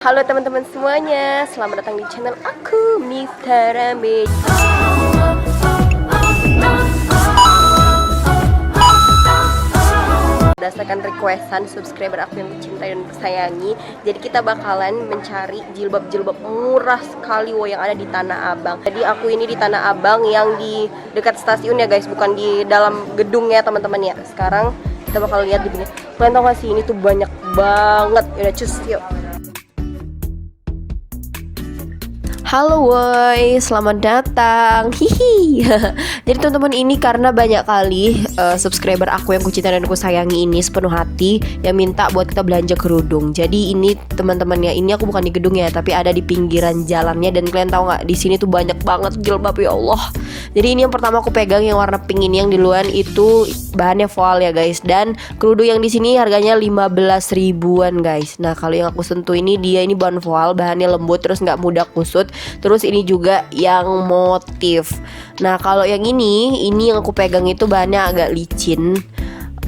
Halo teman-teman semuanya, selamat datang di channel aku, Mita Rame. Berdasarkan requestan subscriber aku yang mencintai dan sayangi, jadi kita bakalan mencari jilbab-jilbab murah sekali yang ada di Tanah Abang. Jadi aku ini di Tanah Abang yang di dekat stasiun ya guys, bukan di dalam gedung ya teman-teman ya. Sekarang kita bakal lihat di sini. Kalian tau gak sih, ini tuh banyak banget. Udah cus, yuk. Halo woi, selamat datang. Hihi. Jadi teman-teman, ini karena banyak kali subscriber aku yang kucinta dan aku sayangi ini sepenuh hati yang minta buat kita belanja kerudung. Jadi ini teman-teman ya, ini aku bukan di gedung ya, tapi ada di pinggiran jalannya. Dan kalian tahu nggak, di sini tuh banyak banget jilbab, ya Allah. Jadi ini yang pertama aku pegang yang warna pink ini, yang di luar itu bahannya voile ya guys. Dan kerudung yang di sini harganya 15 ribuan guys. Nah kalau yang aku sentuh ini, dia ini bahan voile, bahannya lembut terus nggak mudah kusut. Terus ini juga yang motif. Nah kalau yang ini yang aku pegang itu bahannya agak licin,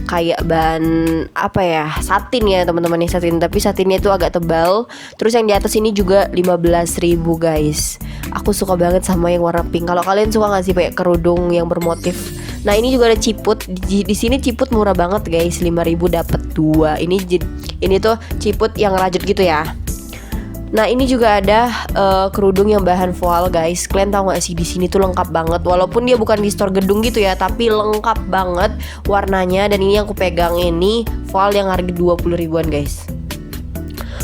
kayak bahan apa ya, satin ya teman-teman, yang satin, tapi satinnya itu agak tebal. Terus yang di atas ini juga 15 ribu guys. Aku suka banget sama yang warna pink. Kalau kalian suka nggak sih pakai kerudung yang bermotif? Nah ini juga ada ciput. Di sini ciput murah banget guys, 5 ribu dapat 2. Ini tuh ciput yang rajut gitu ya. Nah ini juga ada kerudung yang bahan voile guys. Kalian tahu nggak sih, di sini tuh lengkap banget. Walaupun dia bukan di store gedung gitu ya, tapi lengkap banget warnanya. Dan ini yang aku pegang ini voile yang harga 20 ribuan guys.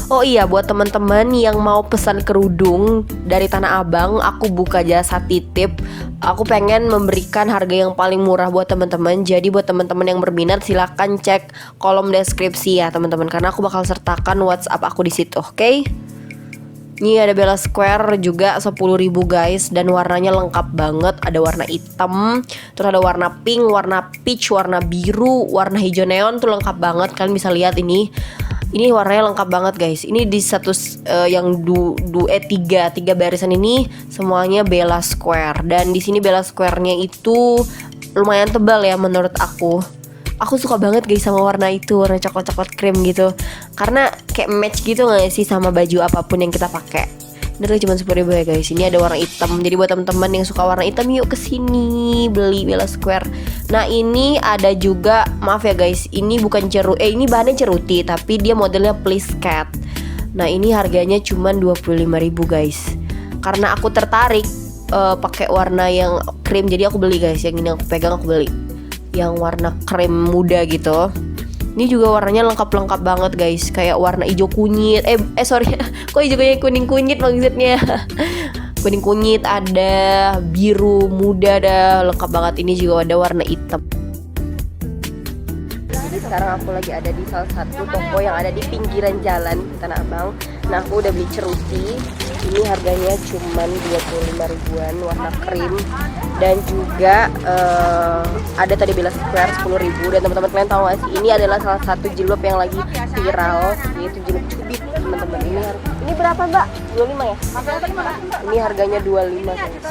Oh iya, buat teman-teman yang mau pesan kerudung dari Tanah Abang, aku buka jasa titip. Aku pengen memberikan harga yang paling murah buat teman-teman. Jadi buat teman-teman yang berminat, silahkan cek kolom deskripsi ya teman-teman, karena aku bakal sertakan WhatsApp aku di situ, oke? Ini ada Bella Square juga 10 ribu guys. Dan warnanya lengkap banget. Ada warna hitam, terus ada warna pink, warna peach, warna biru, warna hijau neon. Tuh lengkap banget. Kalian bisa lihat ini. Ini warnanya lengkap banget guys. Ini di satu yang tiga barisan ini semuanya Bella Square. Dan di sini Bella Square-nya itu lumayan tebal ya menurut aku. Aku suka banget guys sama warna itu, warna coklat-coklat krim gitu. Karena kayak match gitu gak sih sama baju apapun yang kita pakai. Ini cuma 10 ribu ya guys. Ini ada warna hitam. Jadi buat teman-teman yang suka warna hitam, yuk kesini beli Bella Square. Nah ini ada juga, maaf ya guys, ini bukan ini bahannya ceruti, tapi dia modelnya please cat. Nah ini harganya cuma 25 ribu guys. Karena aku tertarik pakai warna yang krim, jadi aku beli guys. Yang ini aku pegang, aku beli yang warna krem muda gitu. Ini juga warnanya lengkap-lengkap banget guys. Kayak warna hijau kunyit. Sorry, kok hijau kunyit, kuning kunyit maksudnya. Kuning kunyit, ada biru muda, ada lengkap banget. Ini juga ada warna hitam. Jadi sekarang aku lagi ada di salah satu toko yang ada di pinggiran jalan di Tanah Abang. Nah aku udah beli ceruti. Ini harganya cuma 25 ribuan, warna krim. Dan juga ada tadi Bella Square 10 ribu. Dan teman-teman kalian tahu gak sih, ini adalah salah satu jilbab yang lagi viral, yaitu jilbab cubit teman-teman. Ini berapa mbak? 25 ya? Ini harganya 25 guys.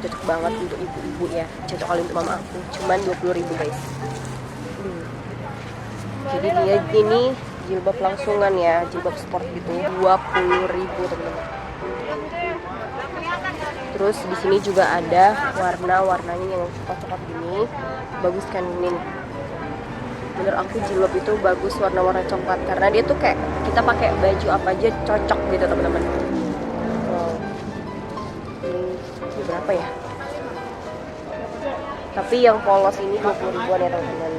Cocok banget untuk ibu-ibu ya, cocok kali untuk mama aku, cuman 20 ribu guys. Jadi dia ini jilbab langsungan ya, jilbab sport gitu, 20 ribu teman-teman. Terus di sini juga ada warnanya yang coklat-coklat gini. Bagus kan ini nih. Menurut aku jilbab itu bagus warna-warna coklat karena dia tuh kayak kita pakai baju apa aja cocok gitu teman-teman. Wow. Ini berapa ya? Tapi yang polos ini 20 ribuan ya teman-teman.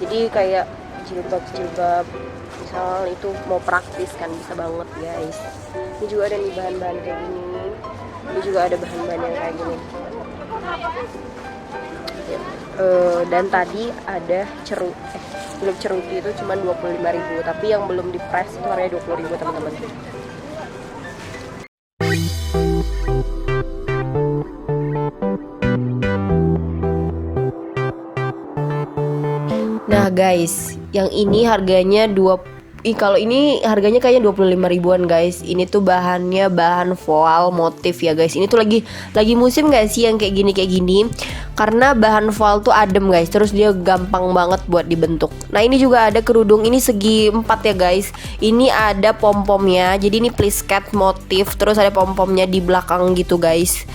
Jadi kayak jilbab misal itu mau praktis kan bisa banget guys. Ini juga ada nih bahan-bahan kayak gini. Ini juga ada bahan-bahan yang kayak gini. Dan tadi ada jilbab ceruti itu cuma 25.000, tapi yang belum di press itu harganya 20.000 teman-teman. Nah guys, yang ini harganya kalau ini harganya kayaknya 25 ribuan guys. Ini tuh bahannya bahan voal motif ya guys. Ini tuh lagi musim gak sih yang kayak gini. Karena bahan voal tuh adem guys. Terus dia gampang banget buat dibentuk. Nah ini juga ada kerudung. Ini segi 4 ya guys. Ini ada pom-pomnya. Jadi ini please cat motif. Terus ada pom-pomnya di belakang gitu guys.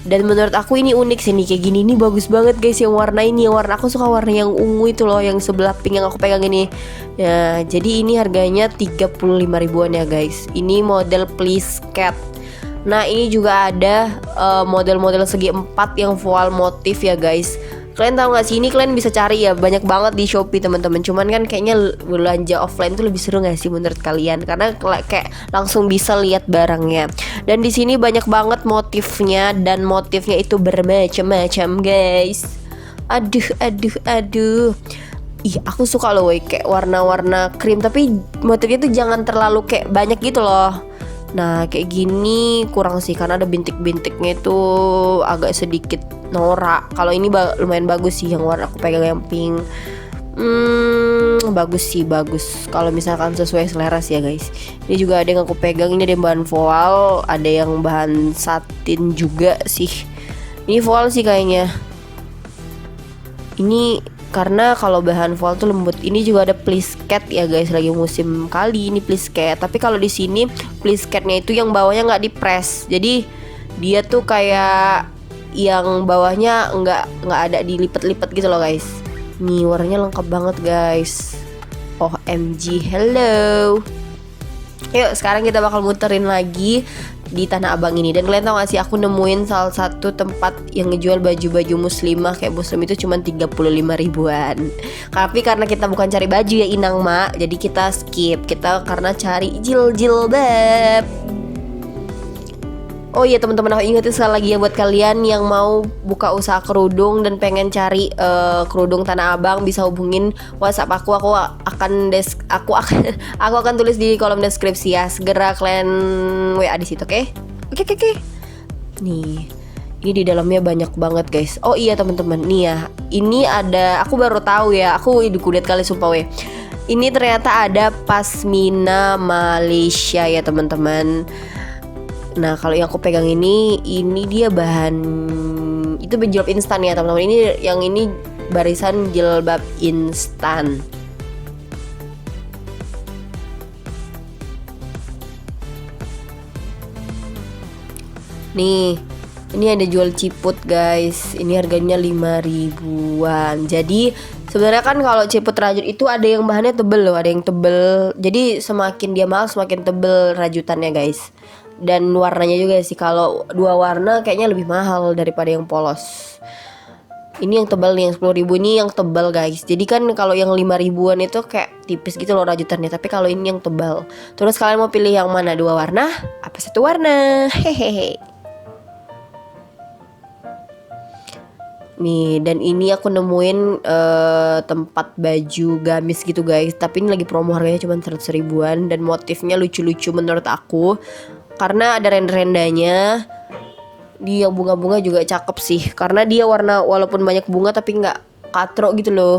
Dan menurut aku ini unik sih nih, kayak gini ini bagus banget guys. Yang warna ini, yang warna aku suka warna yang ungu itu loh, yang sebelah pink yang aku pegang ini. Nah jadi ini harganya 35 ribuan ya guys. Ini model please cat. Nah ini juga ada model-model segi 4 yang voal motif ya guys. Kalian tahu gak sih, ini kalian bisa cari ya, banyak banget di Shopee teman-teman. Cuman kan kayaknya belanja offline tuh lebih seru gak sih menurut kalian? Karena kayak langsung bisa lihat barangnya. Dan di sini banyak banget motifnya, dan motifnya itu bermacam-macam guys. Aduh. Ih aku suka loh kayak warna-warna krim, tapi motifnya tuh jangan terlalu kayak banyak gitu loh. Nah kayak gini kurang sih, karena ada bintik-bintiknya itu agak sedikit norak. Kalau ini lumayan bagus sih, yang warna aku pegang yang pink. Bagus. Kalau misalkan sesuai selera sih ya guys. Ini juga ada yang aku pegang, ini ada yang bahan voal, ada yang bahan satin juga sih. Ini voal sih kayaknya. Ini karena kalau bahan voal tuh lembut. Ini juga ada please cat ya guys, lagi musim kali ini please cat. Tapi kalau di sini please catnya itu yang bawahnya nggak di press. Jadi dia tuh kayak yang bawahnya nggak ada dilipet-lipet gitu loh guys. Nih warnanya lengkap banget guys. OMG, hello. Yuk sekarang kita bakal muterin lagi di Tanah Abang ini. Dan kalian tau gak sih, aku nemuin salah satu tempat yang ngejual baju-baju muslimah kayak muslim itu cuma 35 ribuan. Tapi karena kita bukan cari baju ya Inang Mak, jadi kita skip. Kita karena cari jilbab. Oh iya teman-teman, aku ingetin sekali lagi ya buat kalian yang mau buka usaha kerudung dan pengen cari kerudung Tanah Abang, bisa hubungin WhatsApp aku. Aku akan tulis di kolom deskripsi ya. Segera kalian WA di situ, oke? Oke. Nih, ini di dalamnya banyak banget guys. Oh iya teman-teman, nih ya. Ini ada, aku baru tahu ya. Aku kudet kali sumpah weh. Ini ternyata ada pasmina Malaysia ya teman-teman. Nah kalau yang aku pegang ini dia bahan itu jilbab instan ya teman-teman. Ini barisan jilbab instan. Nih ini ada jual ciput guys. Ini harganya 5 ribuan. Jadi sebenarnya kan kalau ciput rajut itu ada yang bahannya tebel loh, ada yang tebel. Jadi semakin dia mahal semakin tebel rajutannya guys. Dan warnanya juga sih, kalau dua warna kayaknya lebih mahal daripada yang polos. Ini yang tebal nih, yang 10 ribu ini yang tebal guys. Jadi kan kalau yang 5 ribuan itu kayak tipis gitu loh rajutannya. Tapi kalau ini yang tebal. Terus kalian mau pilih yang mana? Dua warna? Apa satu warna? Hehehe. Nih, dan ini aku nemuin tempat baju gamis gitu guys. Tapi ini lagi promo, harganya cuma 100 ribuan. Dan motifnya lucu-lucu menurut aku, karena ada renda-rendanya. Dia bunga-bunga juga cakep sih, karena dia warna walaupun banyak bunga tapi nggak katrok gitu loh.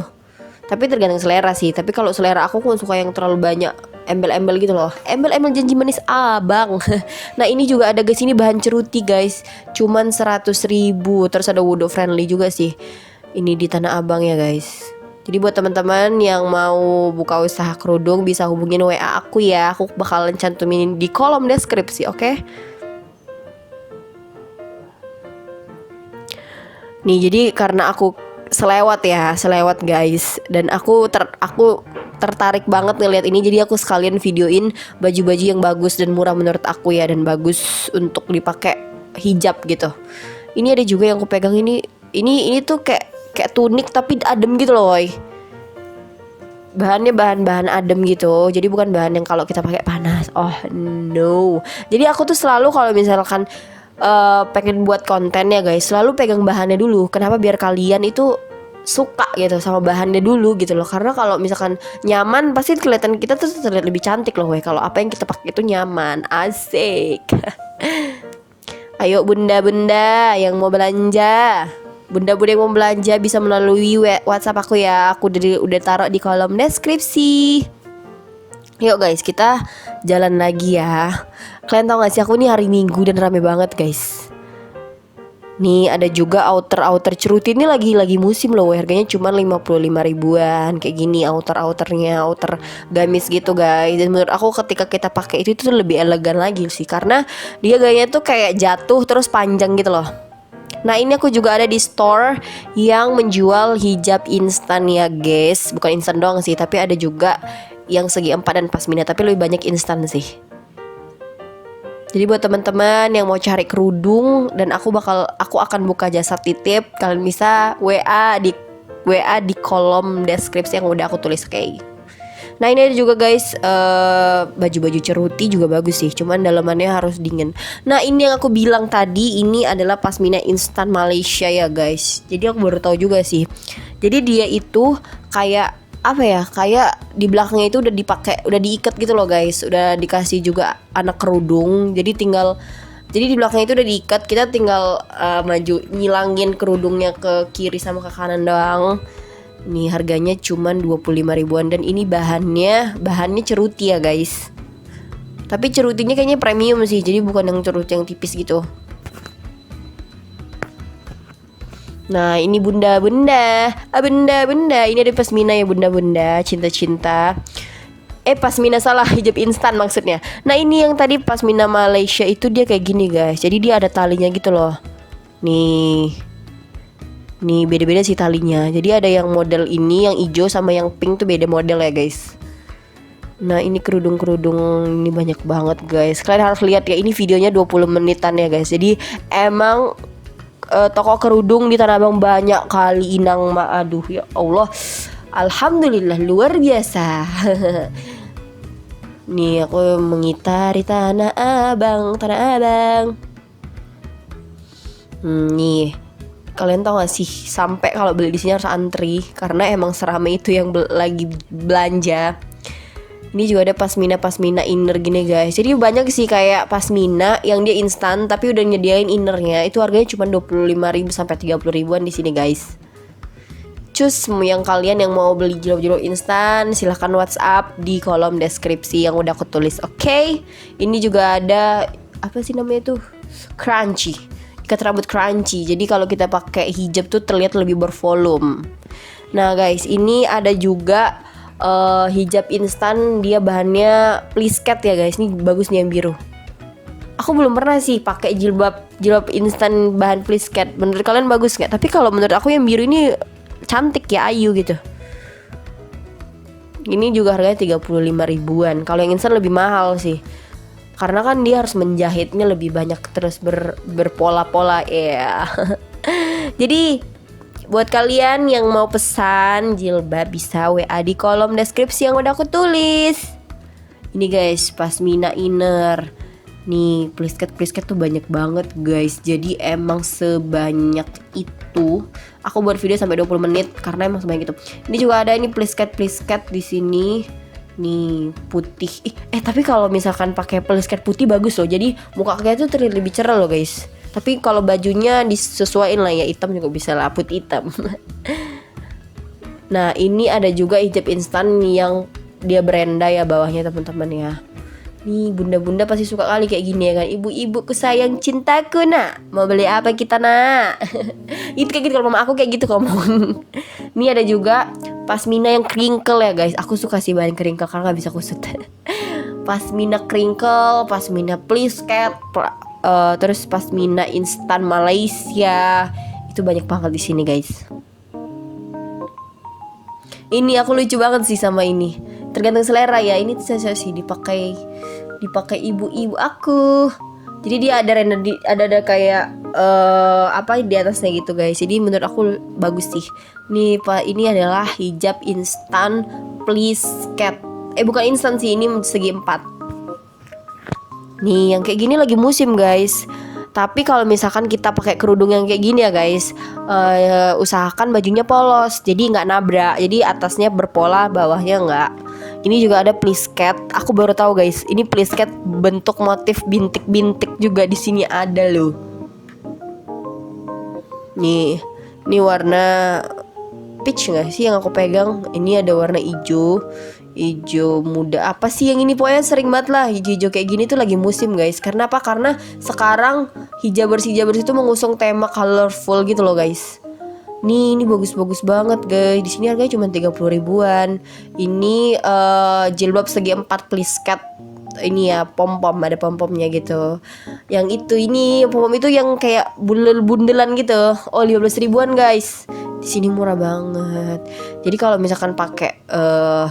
Tapi tergantung selera sih. Tapi kalau selera aku suka yang terlalu banyak embel-embel gitu loh. Embel-embel janji manis abang. Nah ini juga ada guys, ini bahan ceruti guys, cuman 100 ribu. Terus ada wudhu friendly juga sih. Ini di Tanah Abang ya guys. Jadi buat teman-teman yang mau buka usaha kerudung bisa hubungin WA aku ya. Aku bakalan cantumin di kolom deskripsi, oke? Nih jadi karena aku selewat guys, dan aku tertarik banget ngeliat ini, jadi aku sekalian videoin baju-baju yang bagus dan murah menurut aku ya, dan bagus untuk dipakai hijab gitu. Ini ada juga yang aku pegang ini tuh kayak tunik tapi adem gitu loh, woy. Bahannya bahan adem gitu, jadi bukan bahan yang kalau kita pakai panas. Oh no. Jadi aku tuh selalu kalau misalkan pengen buat konten ya guys, selalu pegang bahannya dulu. Kenapa? Biar kalian itu suka gitu sama bahannya dulu gitu loh. Karena kalau misalkan nyaman, pasti kelihatan kita tuh terlihat lebih cantik loh, woy. Kalau apa yang kita pakai itu nyaman, asik. Ayo bunda-bunda yang mau belanja, bunda-bunda yang mau belanja bisa melalui WhatsApp aku ya. Aku udah taruh di kolom deskripsi. Yuk guys, kita jalan lagi ya. Kalian tau gak sih, aku nih hari Minggu dan rame banget guys. Nih ada juga outer ceruti, ini lagi musim loh, harganya cuma 55 ribuan. Kayak gini outernya, outer gamis gitu guys. Dan menurut aku ketika kita pakai itu tuh lebih elegan lagi sih, karena dia gayanya tuh kayak jatuh terus panjang gitu loh. Nah ini aku juga ada di store yang menjual hijab instan ya guys. Bukan instan doang sih, tapi ada juga yang segi 4 dan pasmina, tapi lebih banyak instan sih. Jadi buat teman-teman yang mau cari kerudung, dan aku akan buka jasa titip, kalian bisa WA di kolom deskripsi yang udah aku tulis kayak. Nah ini ada juga guys baju-baju ceruti juga bagus sih, cuman dalamannya harus dingin. Nah ini yang aku bilang tadi, ini adalah pasmina instan Malaysia ya guys. Jadi aku baru tahu juga sih. Jadi dia itu kayak apa ya, kayak di belakangnya itu udah diikat gitu loh guys, udah dikasih juga anak kerudung. Jadi di belakangnya itu udah diikat, kita tinggal maju nyilangin kerudungnya ke kiri sama ke kanan doang. Nih harganya cuman 25 ribuan, dan ini bahannya ceruti ya guys. Tapi cerutinya kayaknya premium sih, jadi bukan yang ceruti yang tipis gitu. Nah ini bunda-bunda, ini ada pasmina ya bunda-bunda, cinta-cinta. Pasmina salah, hijab instan maksudnya. Nah ini yang tadi pasmina Malaysia itu dia kayak gini guys. Jadi dia ada talinya gitu loh. Nih beda-beda sih talinya. Jadi ada yang model ini, yang hijau sama yang pink tuh beda model ya guys. Nah ini kerudung ini banyak banget guys. Kalian harus lihat ya, ini videonya 20 menitan ya guys. Jadi emang toko kerudung di Tanah Abang banyak kali inang aduh ya Allah, alhamdulillah luar biasa. Nih aku mengitari Tanah Abang. Nih kalian tau gak sih, sampai kalau beli di sini harus antri karena emang seramai itu yang lagi belanja. Ini juga ada pasmina inner gini guys. Jadi banyak sih kayak pasmina yang dia instan tapi udah nyediain innernya. Itu harganya cuma 25 ribu sampai 30 ribuan di sini guys. Cus yang kalian yang mau beli jilbab instan, silahkan WhatsApp di kolom deskripsi yang udah aku tulis. Oke. Ini juga ada apa sih namanya tuh? Crunchy. Ikat rambut crunchy. Jadi kalau kita pakai hijab tuh terlihat lebih bervolume. Nah guys, ini ada juga hijab instan, dia bahannya plisket ya guys. Ini bagus nih yang biru. Aku belum pernah sih pakai jilbab instan bahan plisket. Menurut kalian bagus nggak? Tapi kalau menurut aku yang biru ini cantik ya, ayu gitu. Ini juga harganya 35 ribuan. Kalau yang instan lebih mahal sih, karena kan dia harus menjahitnya lebih banyak terus berpola-pola ya. Jadi buat kalian yang mau pesan jilbab bisa WA di kolom deskripsi yang udah aku tulis. Ini guys, pasmina inner. Nih plisket tuh banyak banget guys. Jadi emang sebanyak itu. Aku buat video sampai 20 menit karena emang sebanyak itu. Ini juga ada ini plisket di sini. Nih putih. Tapi kalau misalkan pakai plisket putih bagus loh. Jadi muka kalian tuh terlihat lebih cerah loh guys. Tapi kalau bajunya disesuaiin lah ya, hitam juga bisa lah, putih hitam. Nah ini ada juga hijab instan yang dia berenda ya bawahnya teman-teman ya. Nih bunda-bunda pasti suka kali kayak gini ya kan. Ibu-ibu sayang cintaku nak, mau beli apa kita nak? Itu kayak gitu, kalau mama aku kayak gitu ngomong. Ini ada juga pasmina yang crinkle ya guys. Aku suka sih bahan crinkle karena gak bisa kusut. Pasmina crinkle, pasmina plisket, terus pasmina instan Malaysia. Itu banyak banget di sini guys. Ini aku lucu banget sih sama ini. Tergantung selera ya. Ini saya sih dipakai ibu-ibu aku. Jadi dia ada kayak apa di atasnya gitu guys. Jadi menurut aku bagus sih. Nih Pak, ini adalah hijab instan please cat. Bukan instan sih, ini segi 4. Nih yang kayak gini lagi musim guys. Tapi kalau misalkan kita pakai kerudung yang kayak gini ya guys, usahakan bajunya polos, jadi nggak nabrak. Jadi atasnya berpola, bawahnya nggak. Ini juga ada please cat. Aku baru tahu guys, ini please cat bentuk motif bintik-bintik juga di sini ada loh. Nih warna peach nggak sih yang aku pegang? Ini ada warna hijau muda, apa sih yang ini, pokoknya sering banget lah hijau kayak gini tuh lagi musim guys. Karena apa? Karena sekarang hijabers itu mengusung tema colorful gitu loh guys. Ini bagus banget guys. Di sini harganya cuma 30 ribuan. Ini jilbab segi 4 please cat. Ini ya pom-pom, ada pom-pomnya gitu. Yang itu ini pom-pom itu yang kayak bundelan gitu. 15 ribuan guys. Di sini murah banget. Jadi kalau misalkan pakai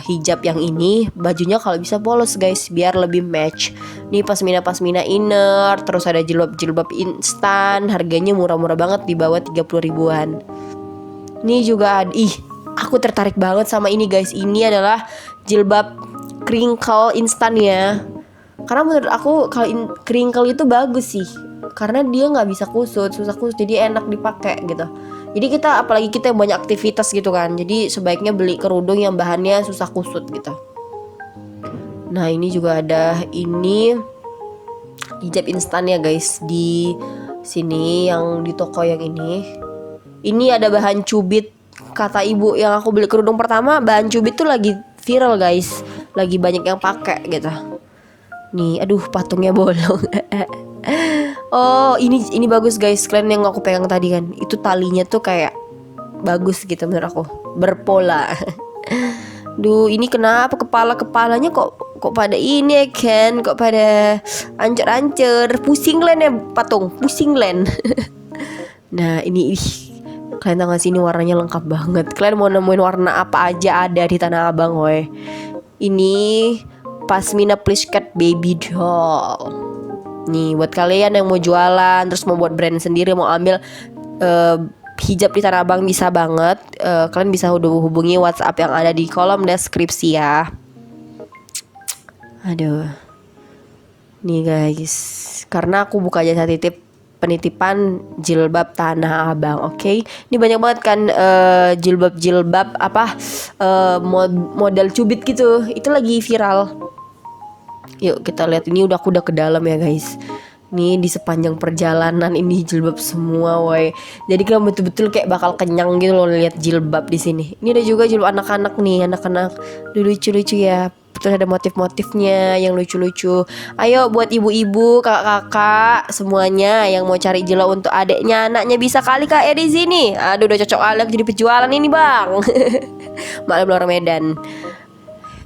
hijab yang ini, bajunya kalau bisa polos guys, biar lebih match. Nih pasmina inner, terus ada jilbab instan, harganya murah-murah banget, di bawah 30 ribuan. Ini juga ada, aku tertarik banget sama ini guys. Ini adalah jilbab crinkle instan ya. Karena menurut aku kalau crinkle itu bagus sih, karena dia nggak bisa kusut, susah kusut, jadi enak dipakai gitu. Jadi apalagi kita yang banyak aktivitas gitu kan, jadi sebaiknya beli kerudung yang bahannya susah kusut gitu. Nah ini juga ada ini hijab instan ya guys, di sini yang di toko yang ini. Ini ada bahan cubit. Kata ibu yang aku beli kerudung pertama, bahan cubit tuh lagi viral guys, lagi banyak yang pakai gitu. Nih, aduh patungnya bolong. Oh, ini bagus guys. Kalian yang aku pegang tadi kan, itu talinya tuh kayak bagus gitu menurut aku, berpola. Duh, ini kenapa kepalanya kok pada ini ya kan? Kok pada ancur-ancur. Pusing len ya patung, pusing len. Nah, ini kalian tahu gak sih, ini warnanya lengkap banget. Kalian mau nemuin warna apa aja ada di Tanah Abang, woy. Ini Pasmina Please Cat Baby Doll. Nih buat kalian yang mau jualan, terus mau buat brand sendiri, mau ambil hijab di Tanah Abang, bisa banget. Kalian bisa hubungi WhatsApp yang ada di kolom deskripsi ya. Aduh. Nih guys, karena aku buka jasa penitipan jilbab Tanah Abang, oke? Ini banyak banget kan jilbab apa model cubit gitu, itu lagi viral. Yuk kita lihat, ini aku udah ke dalam ya guys. Nih di sepanjang perjalanan ini jilbab semua, woy. Jadi kalian betul-betul kayak bakal kenyang gitu loh lihat jilbab di sini. Ini ada juga jilbab anak-anak nih, anak-anak lucu-lucu ya. Terus ada motif-motifnya yang lucu-lucu. Ayo buat ibu-ibu, kakak-kakak semuanya yang mau cari jilbab untuk adiknya, anaknya, bisa kali kak ya di sini. Aduh udah cocok kali jadi penjualan ini bang. Maklum orang Medan.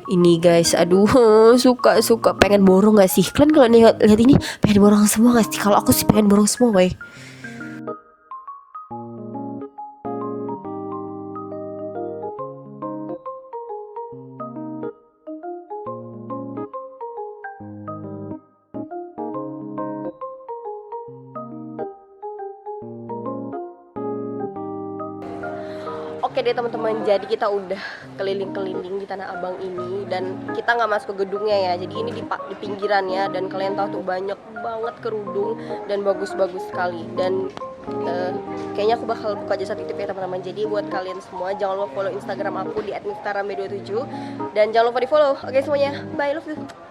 Ini guys, aduh suka pengen borong gak sih? Kalian kalau lihat ini pengen borong semua gak sih? Kalau aku sih pengen borong semua, woy. Oke deh teman-teman, jadi kita udah keliling-keliling di Tanah Abang ini, dan kita nggak masuk ke gedungnya ya. Jadi ini di pinggirannya, dan kalian tahu tuh banyak banget kerudung dan bagus-bagus sekali. Dan kayaknya aku bakal buka jasa titip ya teman-teman. Jadi buat kalian semua jangan lupa follow Instagram aku di @miftarambe27, dan jangan lupa di follow. Oke semuanya, bye, love you.